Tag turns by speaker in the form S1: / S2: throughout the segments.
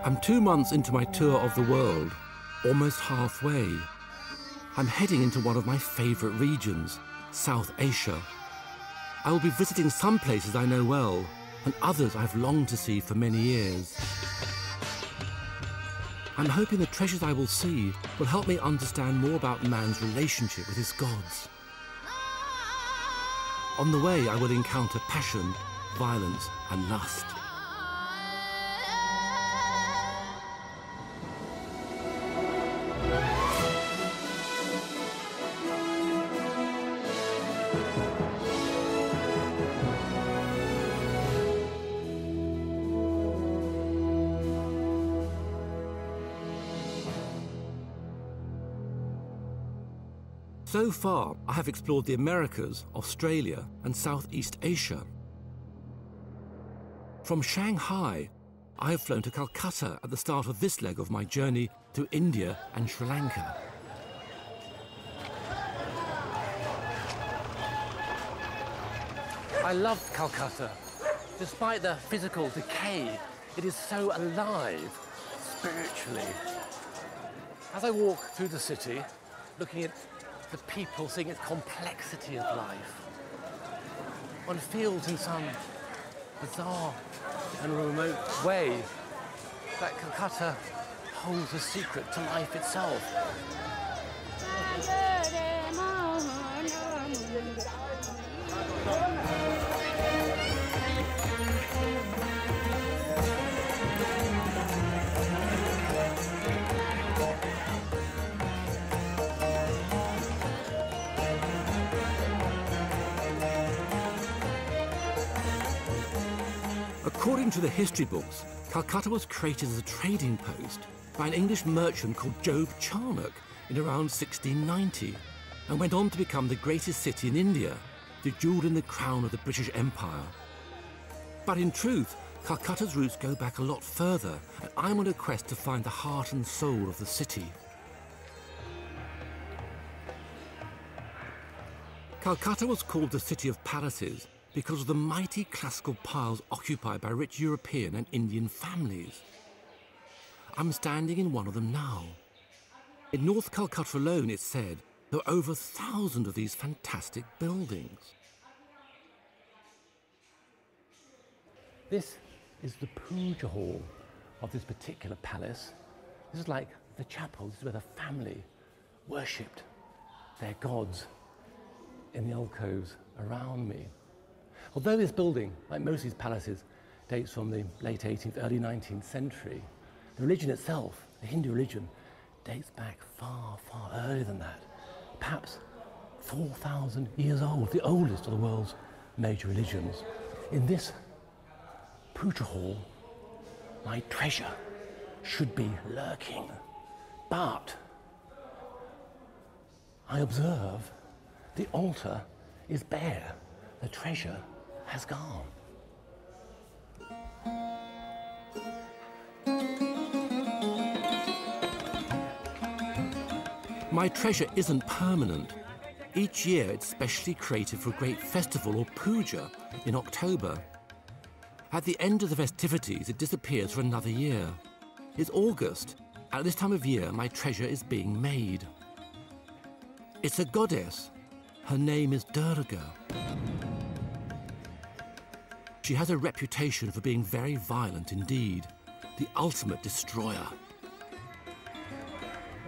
S1: I'm 2 months into my tour of the world, almost halfway. I'm heading into one of my favourite regions, South Asia. I will be visiting some places I know well, and others I've longed to see for many years. I'm hoping the treasures I will see will help me understand more about man's relationship with his gods. On the way, I will encounter passion, violence, and lust. So far, I have explored the Americas, Australia, and Southeast Asia. From Shanghai, I have flown to Calcutta at the start of this leg of my journey to India and Sri Lanka. I love Calcutta. Despite the physical decay, it is so alive spiritually. As I walk through the city, looking at the people, seeing its complexity of life, one feels in some bizarre and remote way that Calcutta holds a secret to life itself. According to the history books, Calcutta was created as a trading post by an English merchant called Job Charnock in around 1690 and went on to become the greatest city in India, the jewel in the crown of the British Empire. But in truth, Calcutta's roots go back a lot further, and I'm on a quest to find the heart and soul of the city. Calcutta was called the City of Palaces because of the mighty classical piles occupied by rich European and Indian families. I'm standing in one of them now. In North Calcutta alone, it's said, there are over 1,000 of these fantastic buildings. This is the puja hall of this particular palace. This is like the chapel. This is where the family worshipped their gods in the alcoves around me. Although this building, like most of these palaces, dates from the late 18th, early 19th century, the religion itself, the Hindu religion, dates back far, far earlier than that. Perhaps 4,000 years old, the oldest of the world's major religions. In this puja hall, my treasure should be lurking. But I observe the altar is bare. The treasure has gone. My treasure isn't permanent. Each year it's specially created for a great festival or puja in October. At the end of the festivities, it disappears for another year. It's August. At this time of year, my treasure is being made. It's a goddess. Her name is Durga. She has a reputation for being very violent indeed, the ultimate destroyer.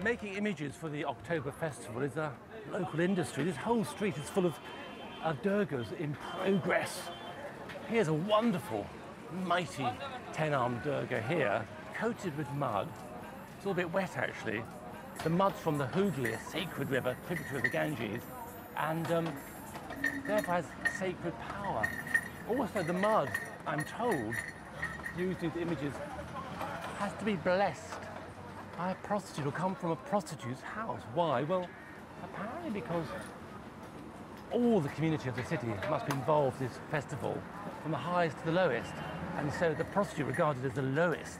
S1: Making images for the October festival is a local industry. This whole street is full of Durgas in progress. Here's a wonderful, mighty 10-armed Durga here, coated with mud. It's all a bit wet actually. The mud's from the Hooghly, a sacred river, tributary of the Ganges, and therefore has sacred power. Also, the mud, I'm told, used in these images, has to be blessed by a prostitute or come from a prostitute's house. Why? Well, apparently because all the community of the city must be involved in this festival, from the highest to the lowest, and so the prostitute, regarded as the lowest,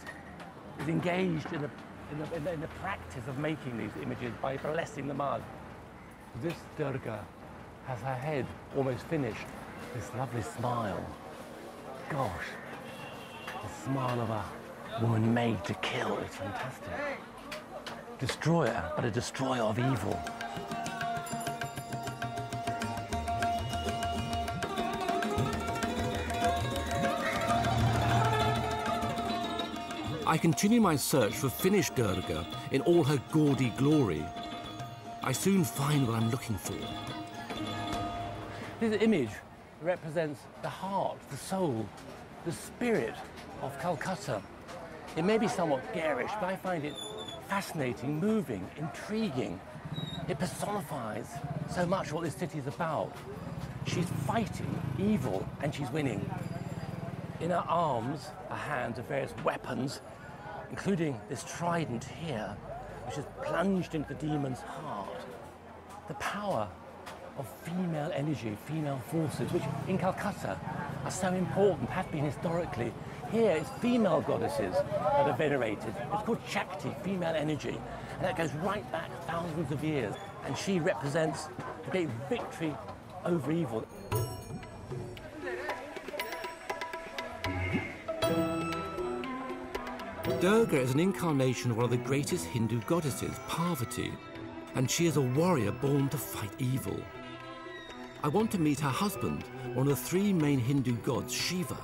S1: is engaged in the practice of making these images by blessing the mud. This Durga has her head almost finished. This lovely smile. Gosh, the smile of a woman made to kill. It's fantastic. Destroyer, but a destroyer of evil.
S2: I continue my search for Finnish Durga in all her gaudy glory. I soon find what I'm looking for.
S1: This image represents the heart, the soul, the spirit of Calcutta. It may be somewhat garish, but I find it fascinating, moving, intriguing. It personifies so much what this city is about. She's fighting evil and she's winning. In her arms, her hands are various weapons, including this trident here, which is plunged into the demon's heart. The power of female energy, female forces, which in Calcutta are so important, have been historically. Here it's female goddesses that are venerated. It's called Shakti, female energy, and that goes right back thousands of years. And she represents the great victory over evil.
S2: Durga is an incarnation of one of the greatest Hindu goddesses, Parvati, and she is a warrior born to fight evil. I want to meet her husband, one of the three main Hindu gods, Shiva.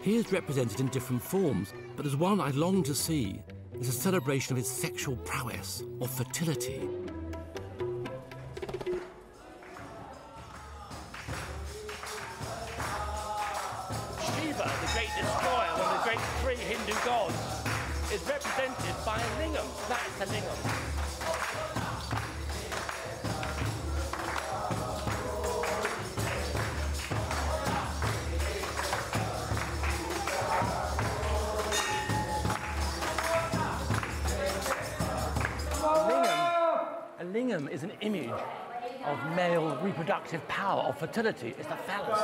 S2: He is represented in different forms, but there's one I long to see. It's a celebration of his sexual prowess, or fertility.
S1: Shiva, the great destroyer, one of the great three Hindu gods, is represented by a lingam. That's a lingam. A lingam is an image of male reproductive power, of fertility. It's the phallus.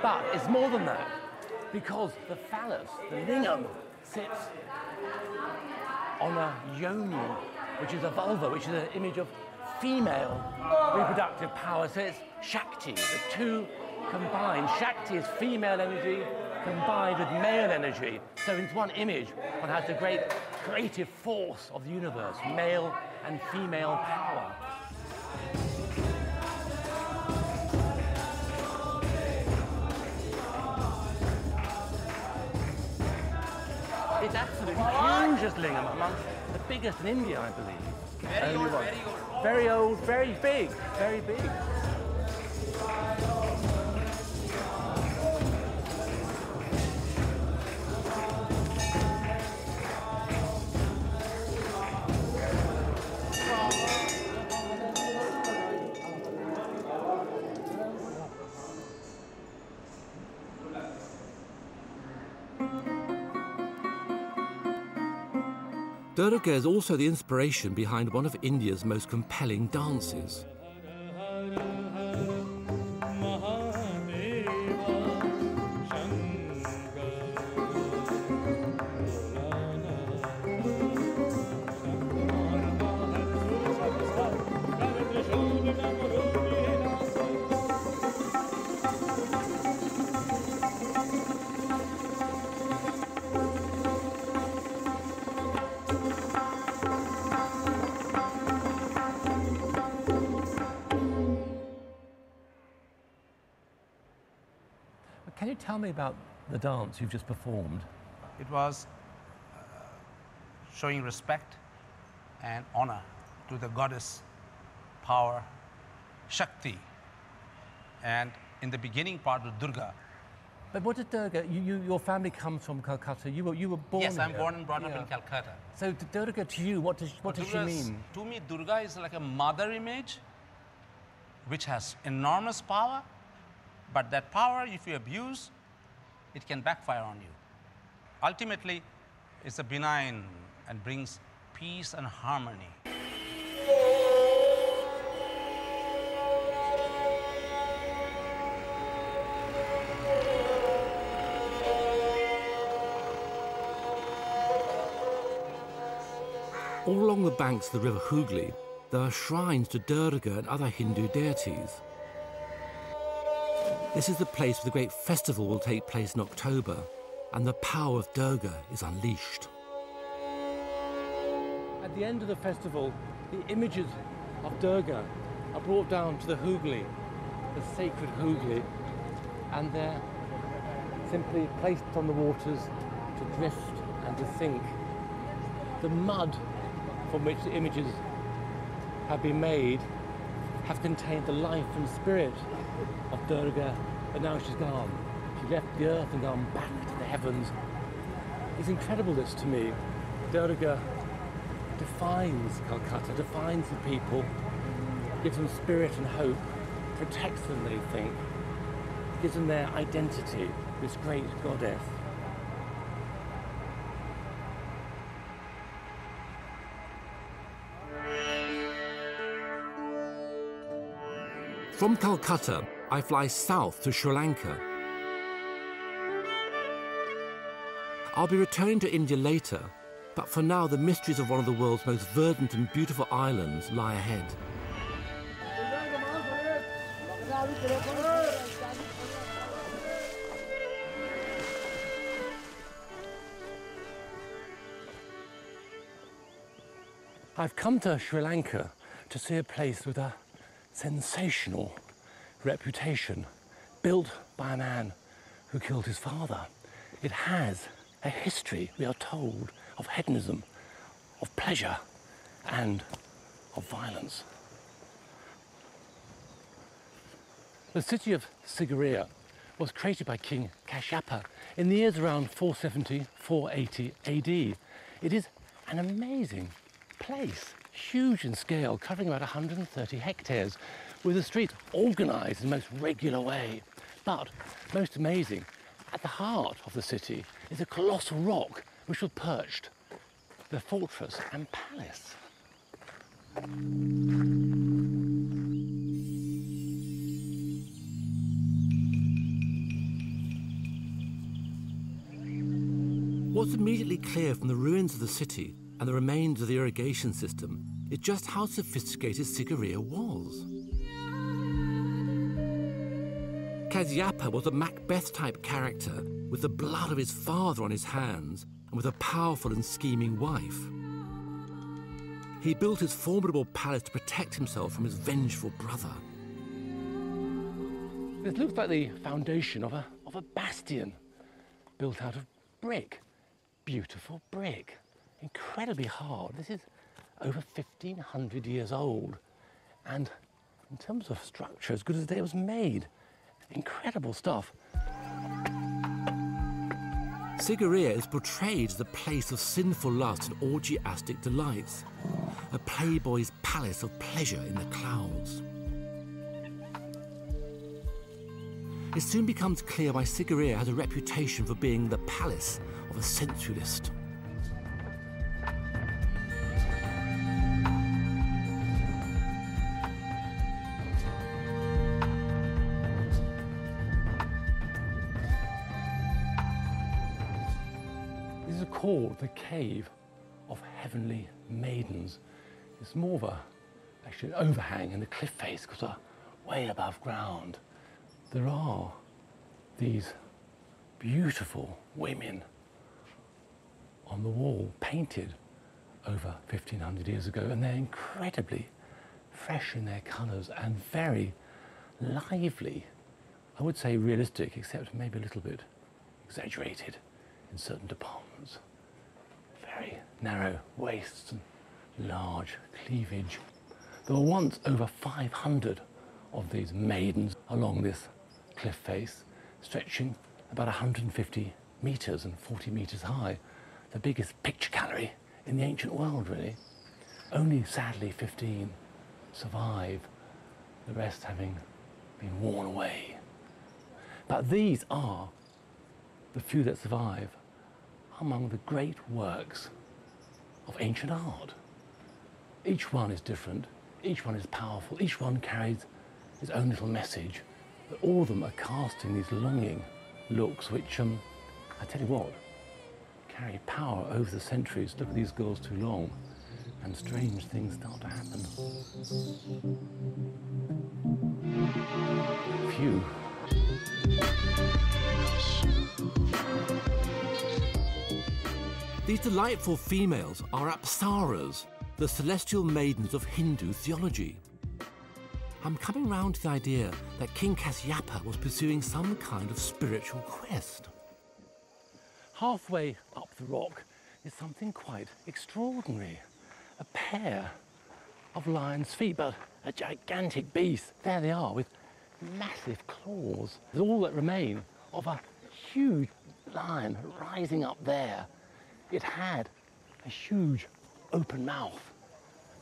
S1: But it's more than that, because the phallus, the lingam, sits on a yoni, which is a vulva, which is an image of female reproductive power. So it's Shakti, the two combined. Shakti is female energy combined with male energy. So in one image, one has the great creative force of the universe, male and female power. It's absolutely huge, this lingam, amongst the biggest in India, I believe. Very old, very old. Very old, very big, very big.
S2: Durga is also the inspiration behind one of India's most compelling dances.
S1: Can you tell me about the dance you've just performed?
S3: It was showing respect and honor to the goddess power, Shakti. And in the beginning part of Durga.
S1: But what did Durga, your family comes from Calcutta, you were born
S3: Yes, I'm
S1: here.
S3: born and brought up in Calcutta.
S1: So Durga to you, what does she mean?
S3: To me, Durga is like a mother image which has enormous power, but that power, if you abuse, it can backfire on you. Ultimately, it's a benign and brings peace and harmony.
S2: All along the banks of the river Hooghly, there are shrines to Durga and other Hindu deities. This is the place where the great festival will take place in October. and the power of Durga is unleashed.
S1: At the end of the festival, the images of Durga are brought down to the Hooghly, the sacred Hooghly, and they're simply placed on the waters to drift and to sink. The mud from which the images have been made have contained the life and spirit of Durga, but now she's gone. She left the earth and gone back to the heavens. It's incredible, this, to me. Durga defines Kolkata, defines the people, gives them spirit and hope, protects them, they think, gives them their identity, this great goddess.
S2: From Calcutta, I fly south to Sri Lanka. I'll be returning to India later, but for now the mysteries of one of the world's most verdant and beautiful islands lie ahead.
S1: I've come to Sri Lanka to see a place with a sensational reputation, built by a man who killed his father. It has a history, we are told, of hedonism, of pleasure, and of violence. The city of Sigiriya was created by King Kashyapa in the years around 470, 480 AD. It is an amazing place, huge in scale, covering about 130 hectares, with the streets organised in the most regular way. But, most amazing, at the heart of the city is a colossal rock which was perched, the fortress and palace.
S2: What's immediately clear from the ruins of the city and the remains of the irrigation system is just how sophisticated Sigiriya was. Kashyapa was a Macbeth-type character with the blood of his father on his hands and with a powerful and scheming wife. He built his formidable palace to protect himself from his vengeful brother.
S1: This looks like the foundation of a bastion built out of brick. Beautiful brick. Incredibly hard. This is over 1,500 years old. And in terms of structure, as good as the day it was made. Incredible stuff.
S2: Sigiriya is portrayed as a place of sinful lust and orgiastic delights, a playboy's palace of pleasure in the clouds. It soon becomes clear why Sigiriya has a reputation for being the palace of a sensualist.
S1: This is called the Cave of Heavenly Maidens. It's more of actually an overhang in the cliff face because we're way above ground. There are these beautiful women on the wall, painted over 1,500 years ago, and they're incredibly fresh in their colours and very lively. I would say realistic, except maybe a little bit exaggerated in certain departments. Very narrow waists and large cleavage. There were once over 500 of these maidens along this cliff face, stretching about 150 metres and 40 metres high. The biggest picture gallery in the ancient world, really. Only, sadly, 15 survive, the rest having been worn away. But these are the few that survive among the great works of ancient art. Each one is different, each one is powerful, each one carries its own little message, but all of them are casting these longing looks which, I tell you what, carry power over the centuries. Look at these girls too long, and strange things start to happen. Phew.
S2: These delightful females are apsaras, the celestial maidens of Hindu theology. I'm coming round to the idea that King Kasyapa was pursuing some kind of spiritual quest.
S1: Halfway up the rock is something quite extraordinary. A pair of lion's feet, but a gigantic beast. There they are with massive claws. It's all that remain of a huge lion rising up there. It had a huge open mouth.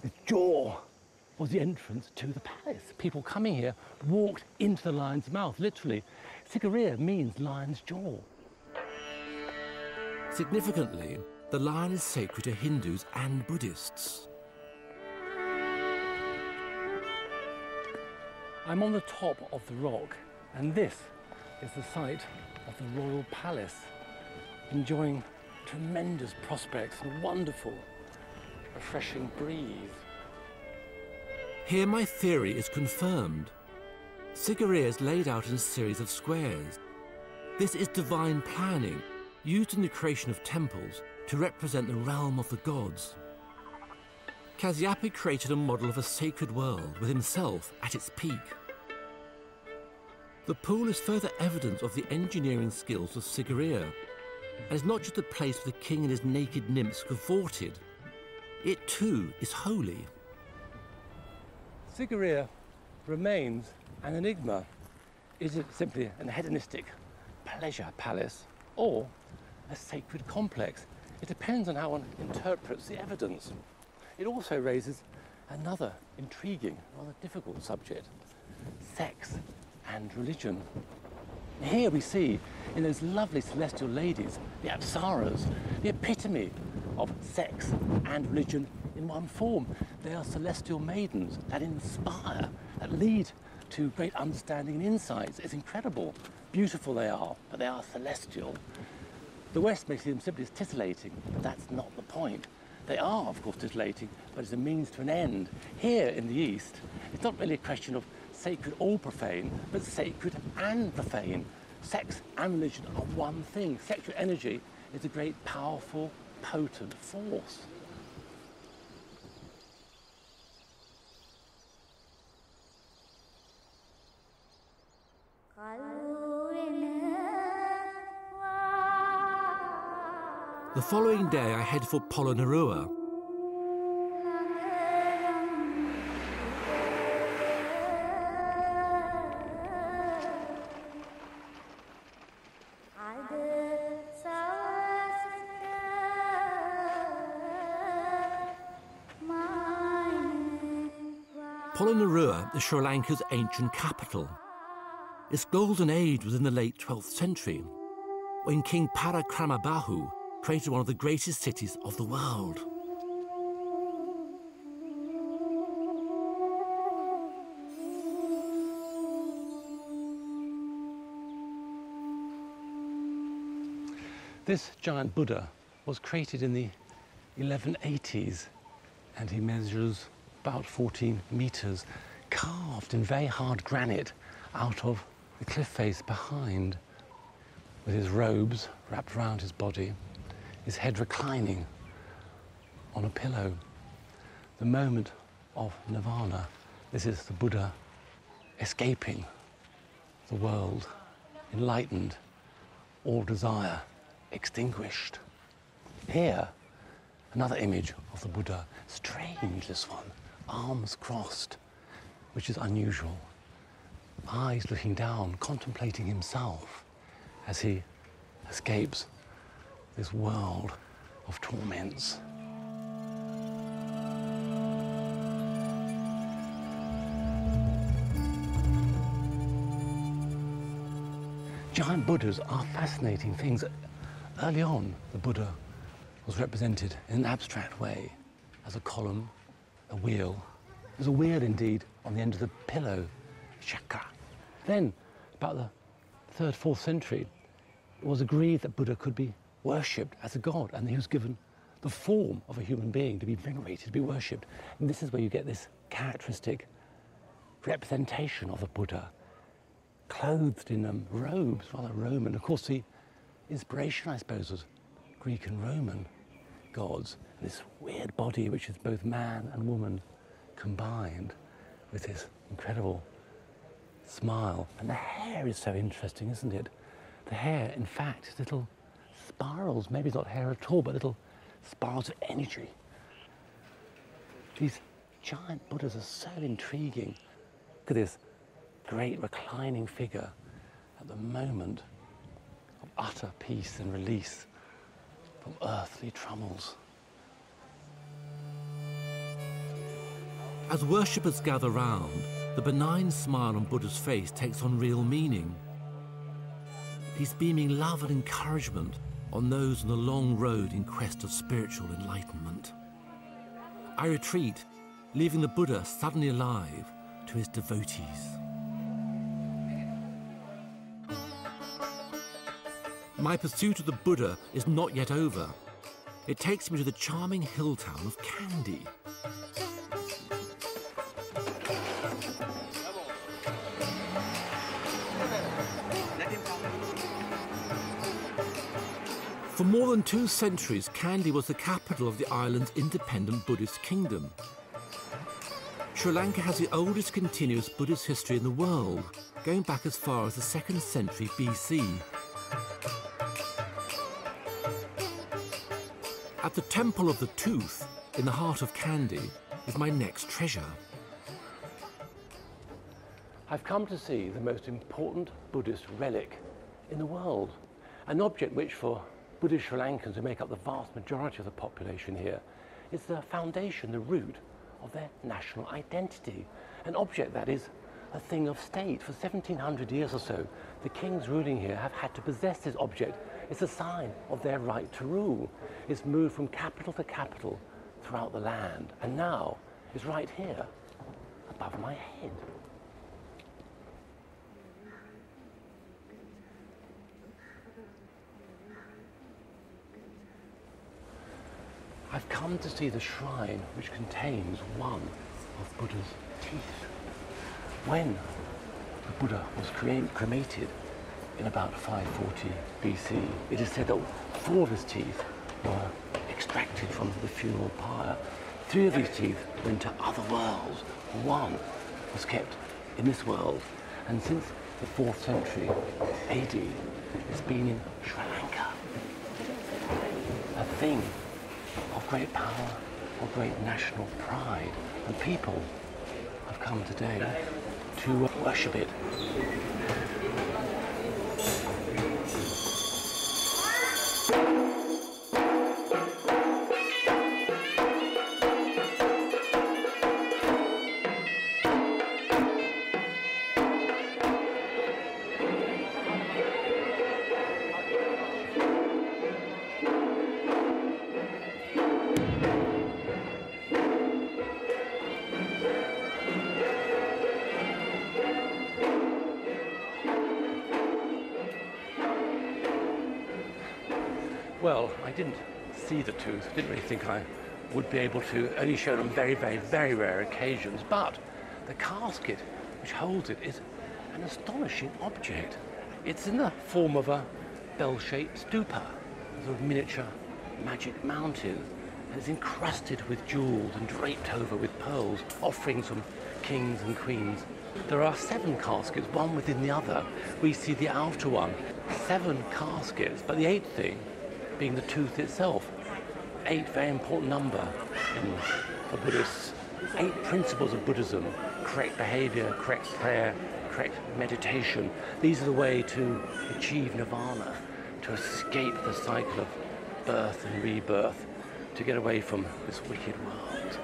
S1: The jaw was the entrance to the palace. People coming here walked into the lion's mouth, literally. Sigiriya means lion's jaw.
S2: Significantly, the lion is sacred to Hindus and Buddhists.
S1: I'm on the top of the rock, and this is the site of the royal palace, enjoying tremendous prospects and wonderful, refreshing breeze.
S2: Here my theory is confirmed. Sigiriya is laid out in a series of squares. This is divine planning, used in the creation of temples to represent the realm of the gods. Kasyapa created a model of a sacred world with himself at its peak. The pool is further evidence of the engineering skills of Sigiriya, and is not just a place where the king and his naked nymphs cavorted. It too is holy.
S1: Sigiriya remains an enigma. Is it simply an hedonistic pleasure palace or a sacred complex? It depends on how one interprets the evidence. It also raises another intriguing, rather difficult subject: sex and religion. Here we see, in those lovely celestial ladies, the apsaras, the epitome of sex and religion in one form. They are celestial maidens that inspire, that lead to great understanding and insights. It's incredible. Beautiful they are, but they are celestial. The West may see them simply as titillating, but that's not the point. They are, of course, titillating, but it's a means to an end. Here in the East, it's not really a question of sacred or profane, but sacred and profane. Sex and religion are one thing. Sexual energy is a great, powerful, potent force.
S2: The following day I head for Polonnaruwa. Polonnaruwa is Sri Lanka's ancient capital. Its golden age was in the late 12th century, when King Parakramabahu created one of the greatest cities of the world.
S1: This giant Buddha was created in the 1180s, and he measures about 14 meters, carved in very hard granite out of the cliff face behind, with his robes wrapped around his body, his head reclining on a pillow. The moment of nirvana. This is the Buddha escaping the world, enlightened, all desire extinguished. Here, another image of the Buddha. Strange, this one. Arms crossed, which is unusual. Eyes looking down, contemplating himself as he escapes this world of torments. Giant Buddhas are fascinating things. Early on, the Buddha was represented in an abstract way as a column, a wheel. There's a wheel indeed on the end of the pillow, chakra. Then, about the 3rd, 4th century, it was agreed that Buddha could be worshipped as a god, and he was given the form of a human being to be venerated, to be worshipped. And this is where you get this characteristic representation of the Buddha, clothed in robes, rather Roman. Of course, the inspiration, I suppose, was Greek and Roman. gods, and this weird body which is both man and woman combined with this incredible smile. And the hair is so interesting, isn't it? The hair, in fact, is little spirals, maybe it's not hair at all, but little spirals of energy. These giant Buddhas are so intriguing. Look at this great reclining figure at the moment of utter peace and release from earthly troubles.
S2: As worshippers gather round, the benign smile on Buddha's face takes on real meaning. He's beaming love and encouragement on those on the long road in quest of spiritual enlightenment. I retreat, leaving the Buddha suddenly alive to his devotees. My pursuit of the Buddha is not yet over. It takes me to the charming hill town of Kandy. For more than 2 centuries, Kandy was the capital of the island's independent Buddhist kingdom. Sri Lanka has the oldest continuous Buddhist history in the world, going back as far as the 2nd century BC. At the Temple of the Tooth, in the heart of Kandy, is my next treasure.
S1: I've come to see the most important Buddhist relic in the world, an object which for Buddhist Sri Lankans, who make up the vast majority of the population here, is the foundation, the root of their national identity. An object that is a thing of state. For 1700 years or so, the kings ruling here have had to possess this object. It's a sign of their right to rule. It's moved from capital to capital throughout the land, and now it's right here, above my head. I've come to see the shrine which contains one of Buddha's teeth. When the Buddha was cremated in about 540 BC, it is said that 4 of his teeth were extracted from the funeral pyre. 3 of these teeth went to other worlds. 1 was kept in this world, and since the 4th century AD, it's been in Sri Lanka. A thing of great power, of great national pride, and people have come today to worship it. Well, I didn't see the tooth, didn't really think I would be able to, only shown on very, very, very rare occasions, but the casket which holds it is an astonishing object. It's in the form of a bell-shaped stupa, a sort of miniature magic mountain, and it's encrusted with jewels and draped over with pearls, offerings from kings and queens. There are 7 caskets, one within the other. We see the outer one, 7 caskets, but the 8th thing being the tooth itself. 8, very important number for Buddhists. 8 principles of Buddhism: correct behavior, correct prayer, correct meditation. These are the way to achieve nirvana, to escape the cycle of birth and rebirth, to get away from this wicked world.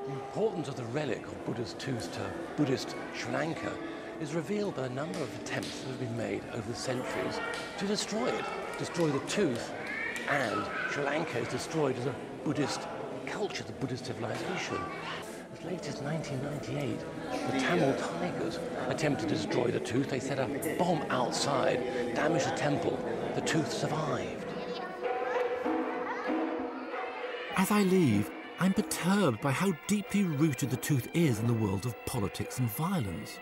S1: The importance of the relic of Buddha's tooth to Buddhist Sri Lanka is revealed by a number of attempts that have been made over the centuries to destroy it, destroy the tooth, and Sri Lanka is destroyed as a Buddhist culture, the Buddhist civilization. As late as 1998, the Tamil Tigers attempted to destroy the tooth. They set a bomb outside, damaged the temple. The tooth survived.
S2: As I leave, I'm perturbed by how deeply rooted the tooth is in the world of politics and violence.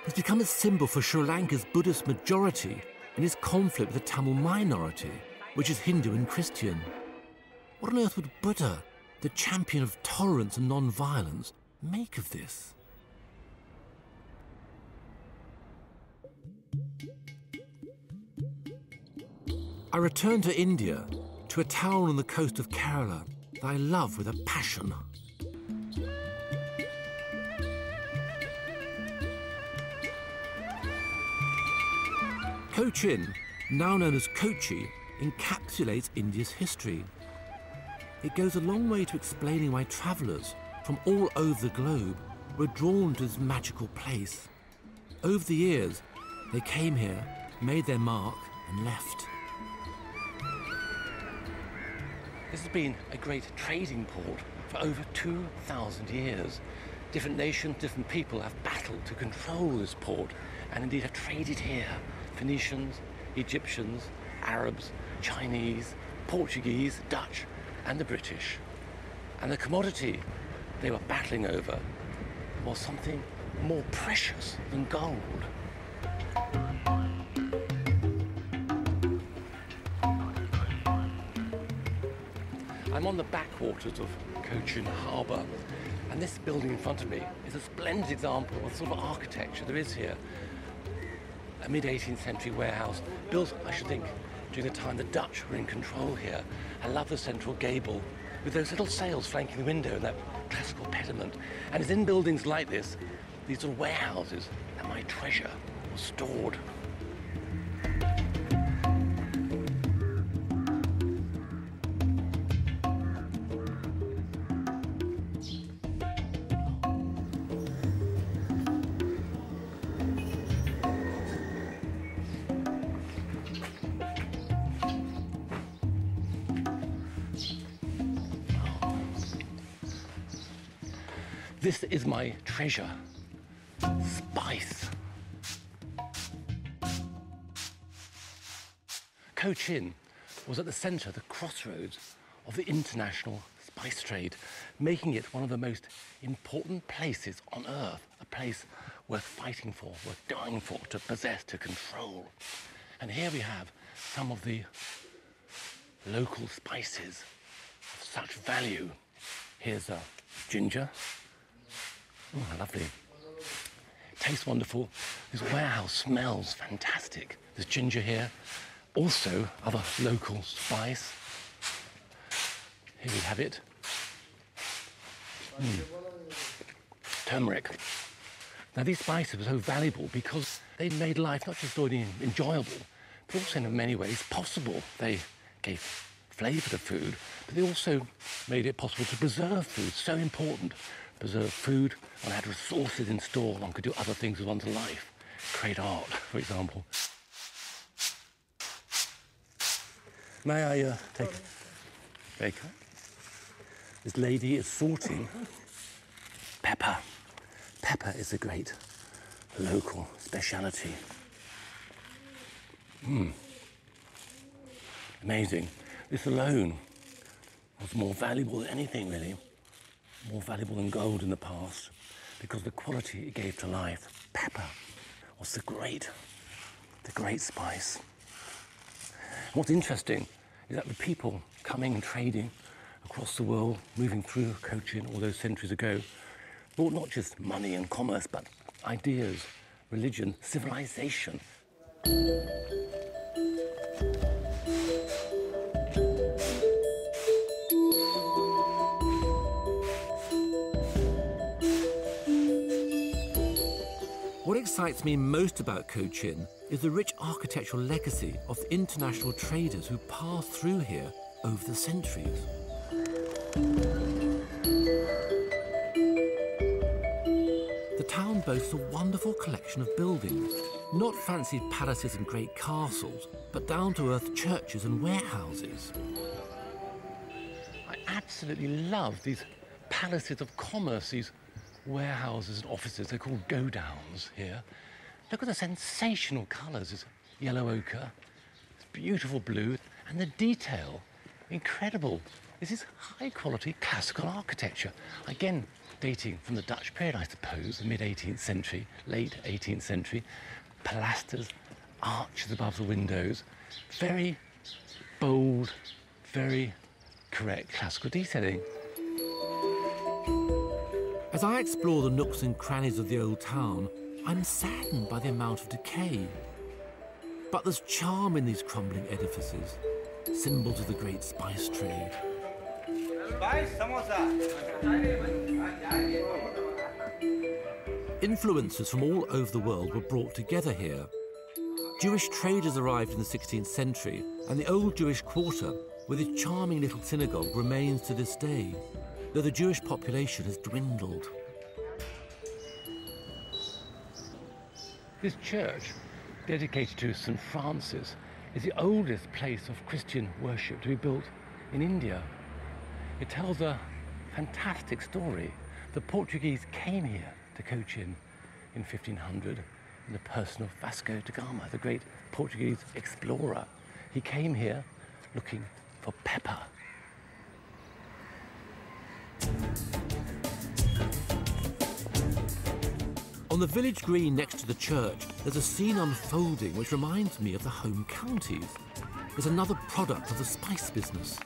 S2: It's become a symbol for Sri Lanka's Buddhist majority in its conflict with the Tamil minority, which is Hindu and Christian. What on earth would Buddha, the champion of tolerance and non-violence, make of this? I return to India, to a town on the coast of Kerala that I love with a passion. Cochin, now known as Kochi, encapsulates India's history. It goes a long way to explaining why travellers from all over the globe were drawn to this magical place. Over the years, they came here, made their mark, and left.
S1: This has been a great trading port for over 2,000 years. Different nations, different people have battled to control this port and indeed have traded here. Phoenicians, Egyptians, Arabs, Chinese, Portuguese, Dutch, and the British. And the commodity they were battling over was something more precious than gold. I'm on the backwaters of Cochin Harbour, and this building in front of me is a splendid example of the sort of architecture there is here. A mid-18th century warehouse, built, I should think, during the time the Dutch were in control here. I love the central gable, with those little sails flanking the window and that classical pediment. And it's in buildings like this, these sort of warehouses, that my treasure was stored. This is my treasure, spice. Cochin was at the centre, the crossroads of the international spice trade, making it one of the most important places on earth, a place worth fighting for, worth dying for, to possess, to control. And here we have some of the local spices of such value. Here's ginger. Oh, lovely. Tastes wonderful. This warehouse smells fantastic. There's ginger here. Also, other local spice. Here we have it. Turmeric. Now, these spices were so valuable because they made life not just enjoyable, but also in many ways possible. They gave flavour to food, but they also made it possible to preserve food. So important. Preserve food, one had resources in store, one could do other things with one's life. Create art, for example. May I take a baker? This lady is sorting pepper. Pepper is a great local speciality. Amazing. This alone was more valuable than anything, really. More valuable than gold in the past, because the quality it gave to life. Pepper was the great spice. And what's interesting is that the people coming and trading across the world, moving through Cochin all those centuries ago, brought not just money and commerce, but ideas, religion, civilization.
S2: What excites me most about Cochin is the rich architectural legacy of the international traders who passed through here over the centuries. The town boasts a wonderful collection of buildings, not fancied palaces and great castles, but down-to-earth churches and warehouses.
S1: I absolutely love these palaces of commerce, these warehouses and offices. They're called godowns here. Look at the sensational colours. It's yellow ochre, it's beautiful blue, and the detail, incredible This is high-quality classical architecture, again dating from the Dutch period, I suppose, the mid-18th century, late 18th century. Pilasters, arches above the windows, very bold, very correct classical detailing.
S2: As I explore the nooks and crannies of the old town, I'm saddened by the amount of decay. But there's charm in these crumbling edifices, symbols of the great spice trade. Influences from all over the world were brought together here. Jewish traders arrived in the 16th century, and the old Jewish quarter, with its charming little synagogue, remains to this day, though the Jewish population has dwindled.
S1: This church, dedicated to St. Francis, is the oldest place of Christian worship to be built in India. It tells a fantastic story. The Portuguese came here to Cochin in 1500 in the person of Vasco da Gama, the great Portuguese explorer. He came here looking for pepper.
S2: On the village green next to the church, there's a scene unfolding which reminds me of the home counties. It's another product of the spice business.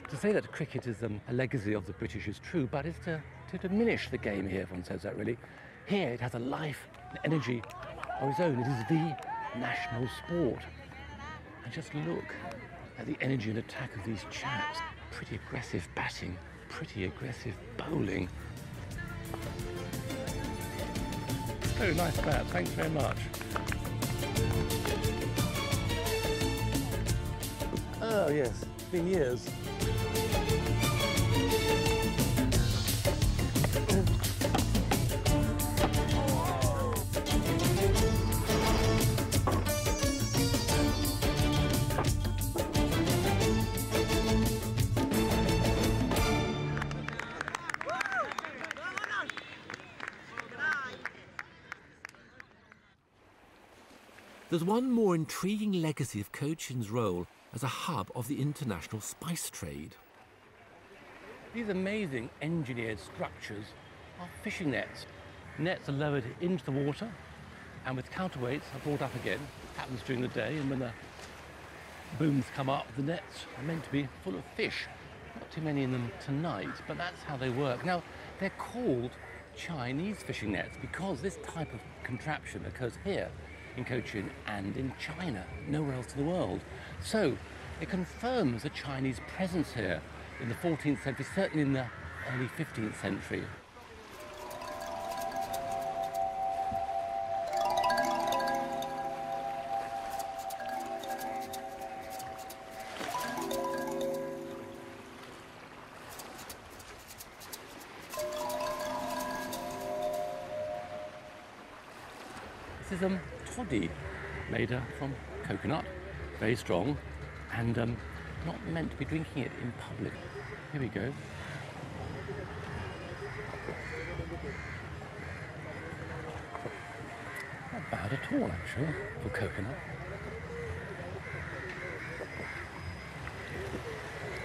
S1: To say that cricket is a legacy of the British is true, but it's to diminish the game here, if one says that really. Here it has a life and energy of its own. It is the national sport. And just look at the energy and attack of these chaps. Pretty aggressive batting, pretty aggressive bowling. Oh, nice bat, thanks very much. Oh yes, it's been years.
S2: There's one more intriguing legacy of Cochin's role as a hub of the international spice trade.
S1: These amazing engineered structures are fishing nets. Nets are lowered into the water and with counterweights are brought up again. It happens during the day, and when the booms come up, the nets are meant to be full of fish. Not too many in them tonight, but that's how they work. Now, they're called Chinese fishing nets because this type of contraption occurs here in Cochin and in China, nowhere else in the world. So it confirms a Chinese presence here in the 14th century, certainly in the early 15th century. This is toddy, made from coconut, very strong, and not meant to be drinking it in public. Here we go. Not bad at all, actually, for coconut.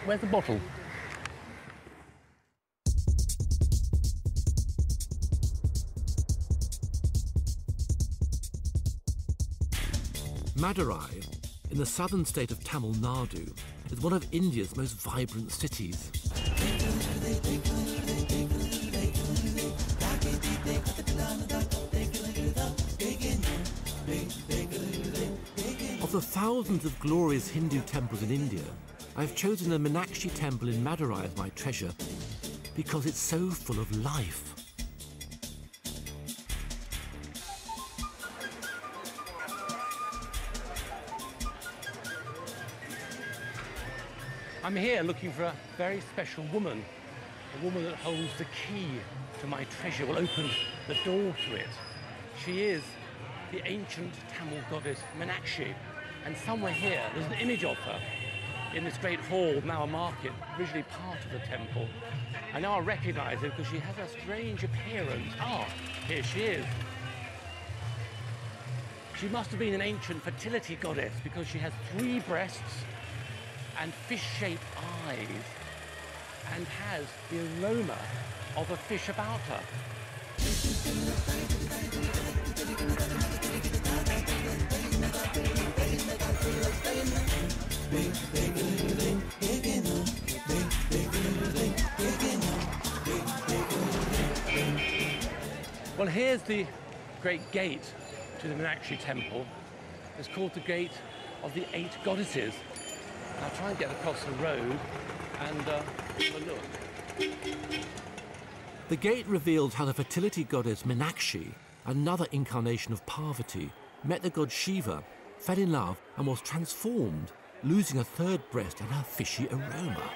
S1: Where's the bottle?
S2: Madurai, in the southern state of Tamil Nadu, is one of India's most vibrant cities. Of the thousands of glorious Hindu temples in India, I've chosen the Meenakshi temple in Madurai as my treasure because it's so full of life.
S1: I'm here looking for a very special woman, a woman that holds the key to my treasure, will open the door to it. She is the ancient Tamil goddess Meenakshi, and somewhere here there's an image of her. in this great hall, now a market, originally part of the temple. And now I recognize her because she has a strange appearance. Ah, here she is. She must have been an ancient fertility goddess because she has 3 breasts and fish-shaped eyes and has the aroma of a fish about her. Well, here's the great gate to the Meenakshi Temple. It's called the Gate of the 8 Goddesses. I'll try and get across the road and have a look.
S2: The gate reveals how the fertility goddess Meenakshi, another incarnation of Parvati, met the god Shiva, fell in love and was transformed, losing a 3rd breast and her fishy aroma.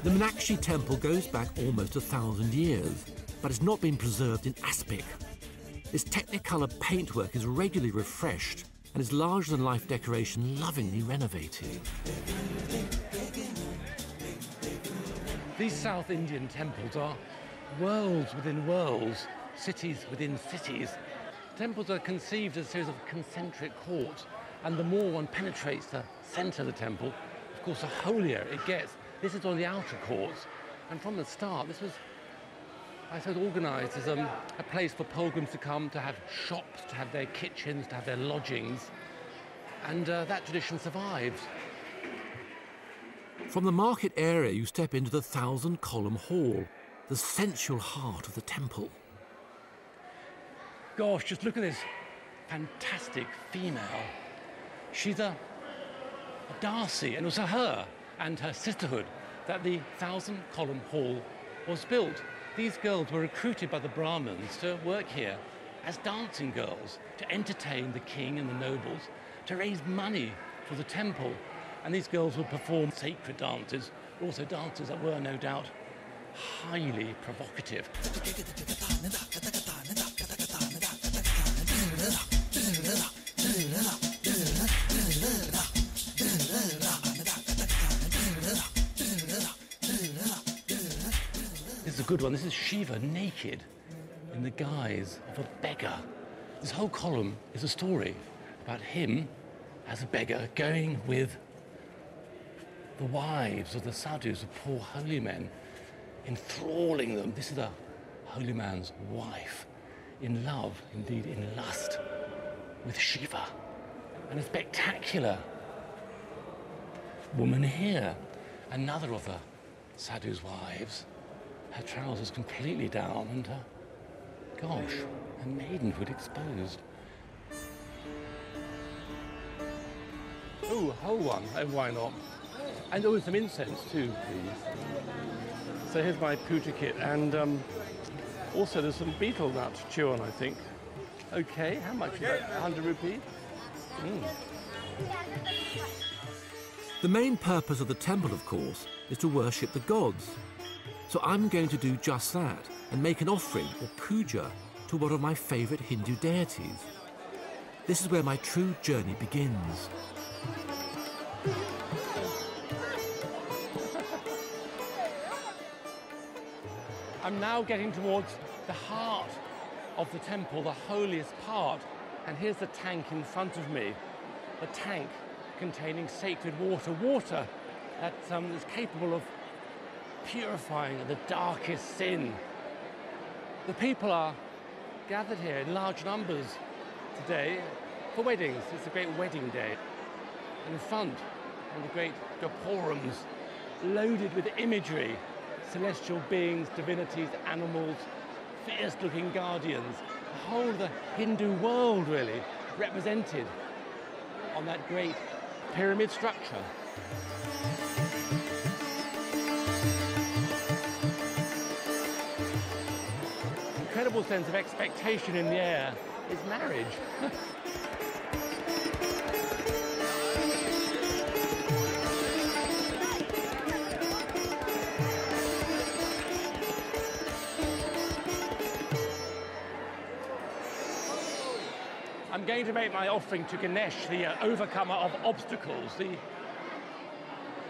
S2: The Meenakshi temple goes back almost 1,000 years, but it's not been preserved in aspic. Its technicolor paintwork is regularly refreshed and its larger-than-life decoration lovingly renovated.
S1: These South Indian temples are worlds within worlds, cities within cities. Temples are conceived as a series of concentric courts, and the more one penetrates the centre of the temple, of course, the holier it gets. This is on the outer courts, and from the start, this was, I suppose, organised as a place for pilgrims to come, to have shops, to have their kitchens, to have their lodgings, and that tradition survives.
S2: From the market area, you step into the 1,000-column hall, the sensual heart of the temple.
S1: Gosh, just look at this fantastic female. She's a Darcy, and it was her and her sisterhood that the 1,000-column hall was built. These girls were recruited by the Brahmins to work here as dancing girls, to entertain the king and the nobles, to raise money for the temple. And these girls would perform sacred dances, also dances that were no doubt highly provocative. This is a good one. This is Shiva naked in the guise of a beggar. This whole column is a story about him as a beggar going with the wives of the sadhus, the poor holy men, enthralling them. This is a holy man's wife, in love, indeed in lust, with Shiva. And a spectacular woman here, another of the sadhu's wives, her trousers completely down and her, gosh, her maidenhood exposed. Oh, a whole one, oh, why not? And with some incense too, please. So here's my puja kit, and also there's some betel nut to chew on, I think. Okay, how much is that? 100 rupees?
S2: The main purpose of the temple, of course, is to worship the gods. So I'm going to do just that and make an offering or puja to one of my favourite Hindu deities. This is where my true journey begins.
S1: I'm now getting towards the heart of the temple, the holiest part. And here's the tank in front of me, the tank containing sacred water, water that is capable of purifying the darkest sin. The people are gathered here in large numbers today for weddings. It's a great wedding day. And in front are the great gopurams, loaded with imagery, celestial beings, divinities, animals, fierce-looking guardians, the whole of the Hindu world really represented on that great pyramid structure. Incredible sense of expectation in the air is marriage. I'm I'm going to make my offering to Ganesh, the overcomer of obstacles, the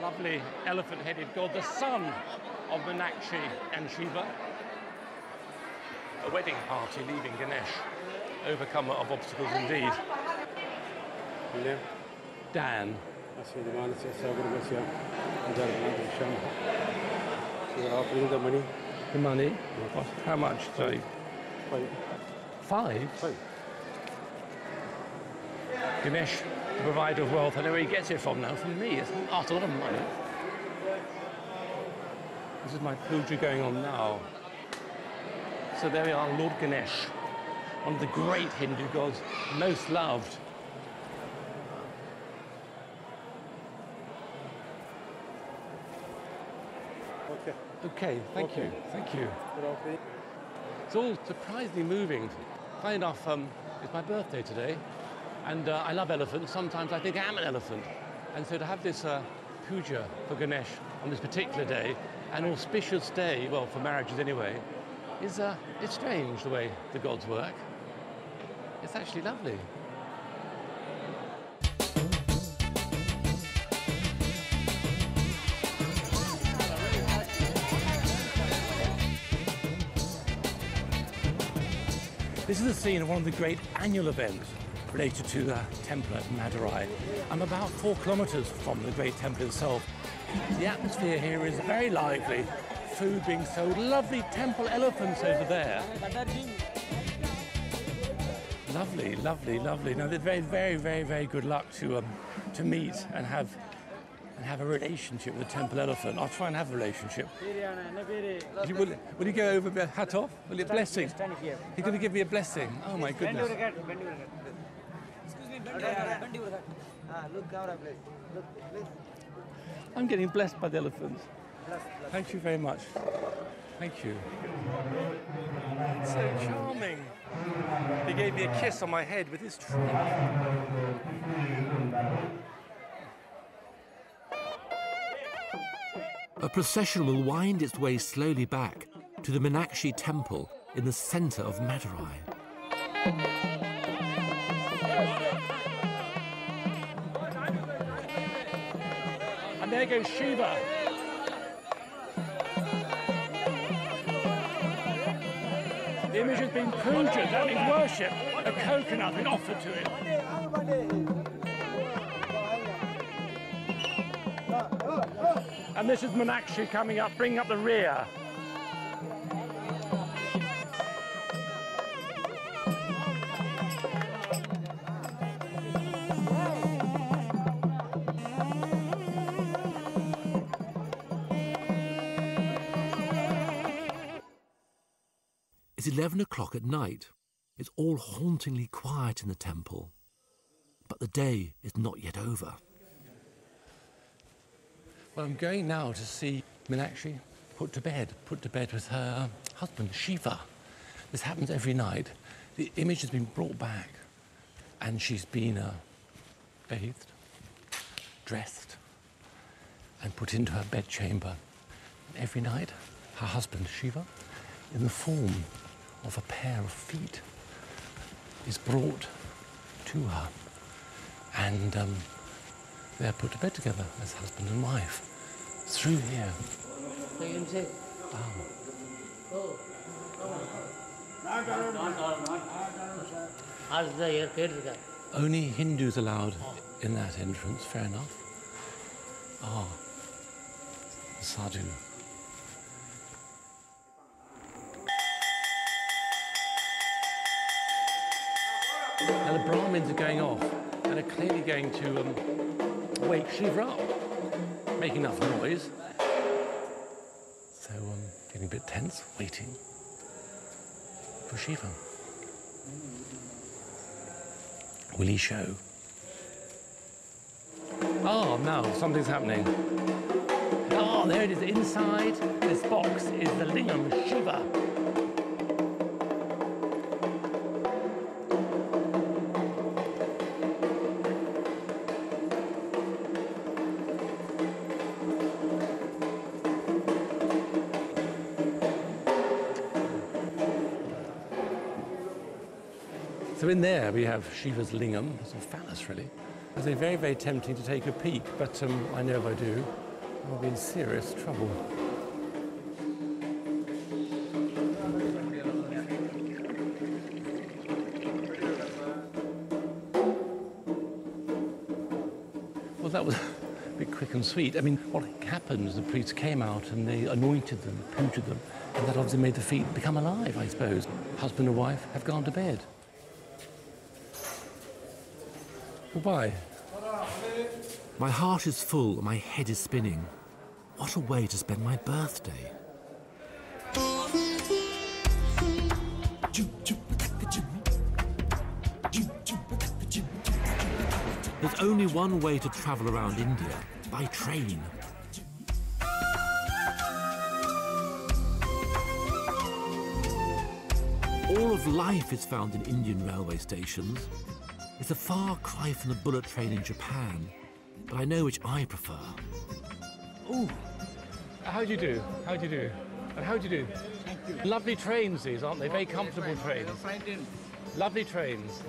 S1: lovely elephant-headed god, the son of Meenakshi and Shiva. A wedding party leaving Ganesh, overcomer of obstacles indeed. Dan. The money? What? How much? Sorry. 5? Ganesh, the provider of wealth. I know where he gets it from now. From me, it's a lot of money. This is my puja going on now. So there we are, Lord Ganesh, one of the great Hindu gods, most loved. Okay, thank you. It's all surprisingly moving. Funny enough, it's my birthday today, and I love elephants. Sometimes I think I am an elephant. And so to have this puja for Ganesh on this particular day, an auspicious day, well, for marriages anyway, it's strange the way the gods work. It's actually lovely. This is the scene of one of the great annual events related to the temple at Madurai. I'm about 4 kilometers from the great temple itself. The atmosphere here is very lively. Food being sold, lovely temple elephants over there. Lovely, lovely, lovely. Now, very, very, very, very good luck to meet and have a relationship with a temple elephant. I'll try and have a relationship. Will you go over the hat off? Will you blessing? He's going to give me a blessing. Oh my goodness. I'm getting blessed by the elephants. Thank you very much. Thank you. So charming. He gave me a kiss on my head with his trunk.
S2: A procession will wind its way slowly back to the Meenakshi Temple in the centre of Madurai.
S1: And there goes Shiva. The image has been puja, that means worship. A coconut has been offered to it. And this is Meenakshi coming up, bringing up the rear.
S2: It's 11 o'clock at night. It's all hauntingly quiet in the temple. But the day is not yet over.
S1: Well, I'm going now to see Meenakshi put to bed with her husband, Shiva. This happens every night. The image has been brought back, and she's been bathed, dressed, and put into her bedchamber. And every night, her husband, Shiva, in the form of a pair of feet, is brought to her. And they're put to bed together as husband and wife. Through here. Only Hindus allowed in that entrance, fair enough. Sadhu. Now the Brahmins are going off and are clearly going to wake Shiva up, make enough noise. So getting a bit tense, waiting for Shiva. Will he show? Oh, no, something's happening. Oh, there it is. Inside this box is the lingam Shiva. So in there we have Shiva's lingam, it's a phallus really. It's very, very tempting to take a peek, but I know if I do, I'll be in serious trouble. Well, that was a bit quick and sweet. I mean, what happened is the priests came out and they anointed them, punctured them, and that obviously made the feet become alive, I suppose. Husband and wife have gone to bed. Goodbye.
S2: My heart is full and my head is spinning. What a way to spend my birthday. There's only one way to travel around India, by train. All of life is found in Indian railway stations. It's a far cry from the bullet train in Japan, but I know which I prefer.
S1: Ooh, how do you do? How do you do? And how do you do?
S4: Thank you.
S1: Lovely trains these, aren't they? Very comfortable trains. Lovely trains.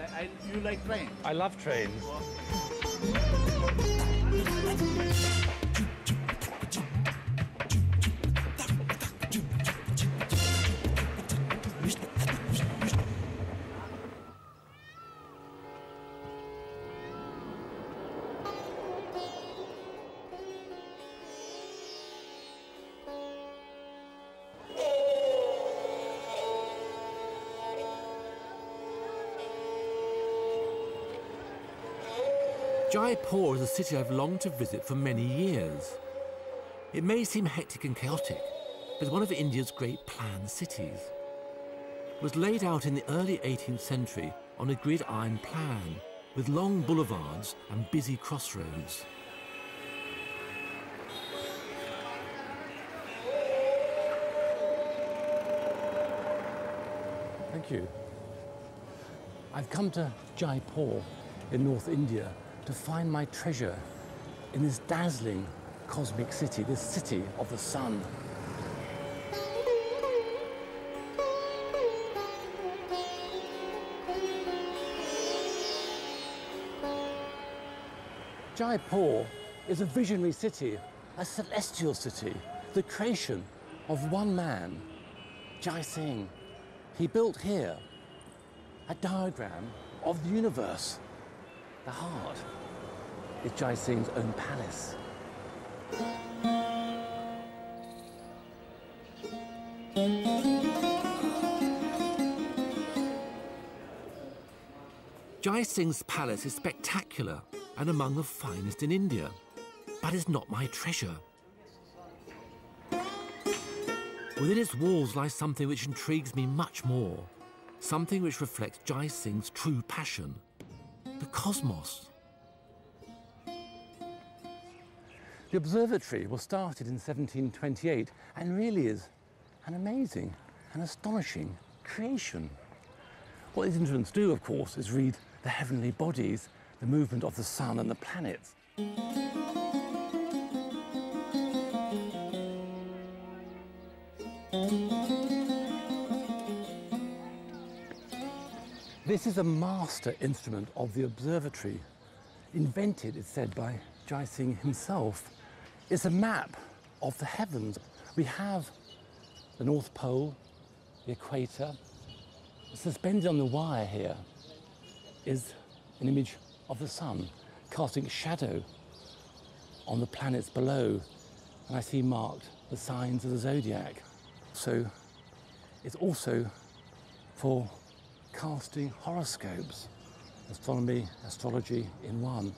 S4: Okay, you like train?
S1: I love trains.
S2: Jaipur is a city I've longed to visit for many years. It may seem hectic and chaotic, but it's one of India's great planned cities. It was laid out in the early 18th century on a grid-iron plan, with long boulevards and busy crossroads.
S1: Thank you. I've come to Jaipur in North India to find my treasure in this dazzling cosmic city, this city of the sun. Jaipur is a visionary city, a celestial city, the creation of one man, Jai Singh. He built here a diagram of the universe. The heart is Jai Singh's own palace.
S2: Jai Singh's palace is spectacular and among the finest in India, but it's not my treasure. Within its walls lies something which intrigues me much more, something which reflects Jai Singh's true passion. The cosmos.
S1: The observatory was started in 1728 and really is an amazing and astonishing creation. What these instruments do, of course, is read the heavenly bodies, the movement of the sun and the planets. This is a master instrument of the observatory, invented, it's said, by Jai Singh himself. It's a map of the heavens. We have the North Pole, the equator. Suspended on the wire here is an image of the sun, casting shadow on the planets below. And I see marked the signs of the zodiac. So it's also for casting horoscopes, astronomy, astrology in one.